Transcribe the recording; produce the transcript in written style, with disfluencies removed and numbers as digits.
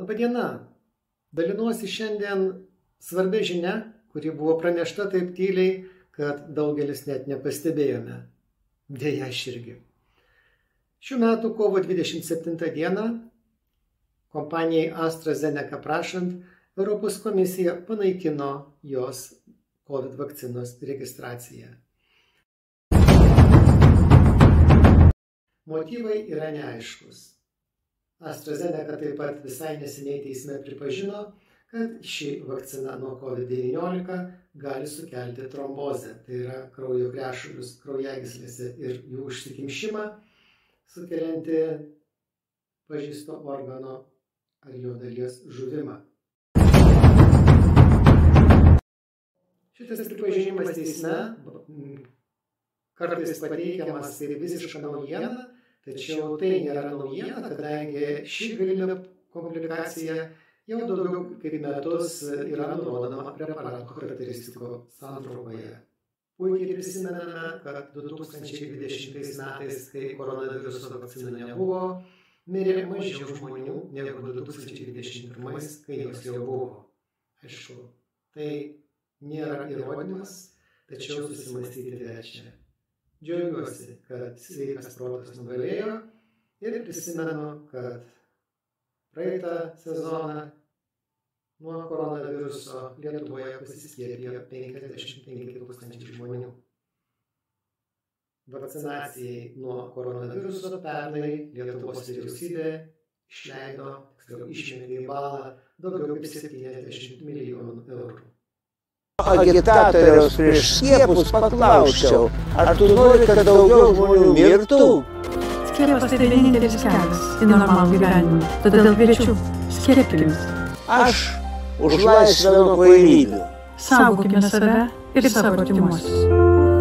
Labadiena. Dalinuosi šiandien svarbia žinia, kuri buvo pranešta taip tyliai, kad daugelis net nepastebėjome. Deja, aš irgi. Šių metų kovo 27 dieną kompanijai AstraZeneca prašant, Europos komisija panaikino jos COVID vakcinos registraciją. Motyvai yra neaiškus. AstraZeneca taip pat visai neseniai teisme pripažino, kad ši vakcina nuo COVID-19 gali sukelti trombozę, tai yra kraujo krešulius kraujagyslėse ir jų užsikimšimą, sukelianti pažeisto organo ar jo dalies žuvimą. Šitas pripažinimas teisme kartais pateikiamas kaip visiška naujiena, tačiau tai nėra naujiena, kadangi ši galima komplikacija jau daugiau kaip metus yra nurodoma preparato charakteristikų santraukoje. Puikiai prisimename, kad 2020 metais, kai koronaviruso vakcina nebuvo, mirė mažiau žmonių negu 2021, kai jos jau buvo. Aišku, tai nėra įrodymas, tačiau susimąstyti verčia. Džiaugiuosi, kad sveikas protas nugalėjo ir prisimenu, kad praeitą sezoną nuo koronaviruso Lietuvoje pasiskiepijo 55 000 žmonių. Vakcinacijai nuo koronaviruso pernai Lietuvos vyriausybė išleido, išmetė į balą daugiau kaip 70 milijonų eurų. Agitatoriaus prieš skiepus paklausčiau, ar tu nori, kad daugiau žmonių mirtų? Skiepas tai vienintelis kelias į normalų gyvenimą, todėl kviečiu, skiepkimės. Aš už laisvę nuo kvailybių. Saugokime save ir savo artimuosius.